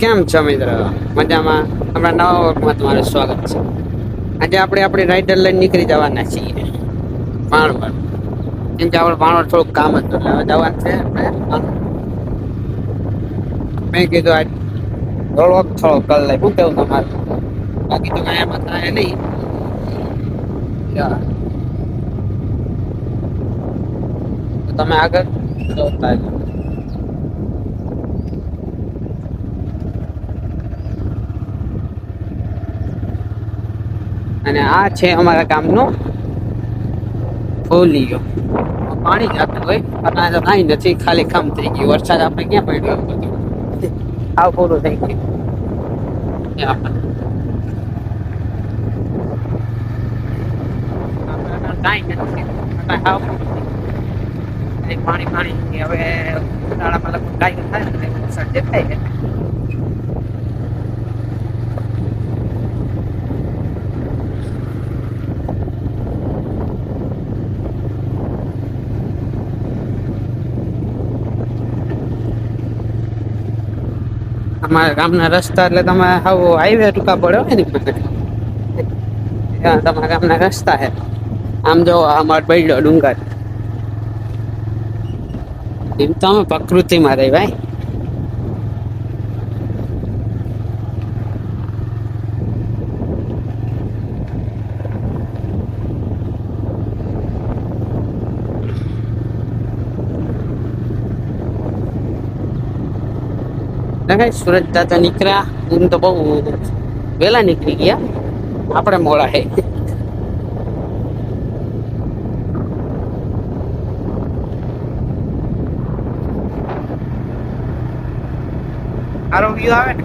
કેમ છો મિત્ર? મજામાં? આપણા નવા વર્ગમાં તમારું સ્વાગત છે. આજે આપણે આપણી રાઈડર લઈને નીકળી જવાના છીએ ભાણવડ. કેમ કે આપણે ભાણવડ થોડુંક કામ હતું એટલે હવે જવાનું છે આપણે. મેં કીધું આજ થોડોક કર લે. શું કેવું તમારું? બાકી તો કાંઈ એમાં થાય નહીં. તો તમે આગળ જોતા જાઓ. અને આ છે અમારા ગામનું ફોલિયો. પાણી જાતું હોય પણ તો કાંઈ નથી, ખાલી ખમ થઈ ગયું. વરસાદ આપણે ક્યાં પડ્યો આવ પૂરું થઈ ગયું. કાંઈ નથી પાણી હવે ઉનાળામાં લગભગ કાંઈ થાય ને વરસાદ દેખાય છે. અમારા ગામના રસ્તા એટલે તમે હાઈવે ટૂંકા પડ્યો હોય ને તમારા ગામના રસ્તા છે. આમ જો અમાર બૈડો ડુંગર એમ તો અમે પ્રકૃતિમાં રહી ભાઈ. સુરત દાદા નીકળ્યા એમ તો બહુ વેલા નીકળી ગયા, આપણે મોડા હે. સારો વ્યૂ આવે ને.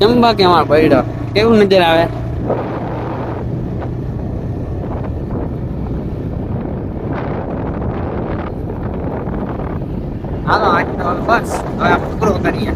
ચંબા કે અમાર બૈડો કેવું નજર આવે. હાલો આજ તો બસ હવે આપણે પૂરો કરીએ.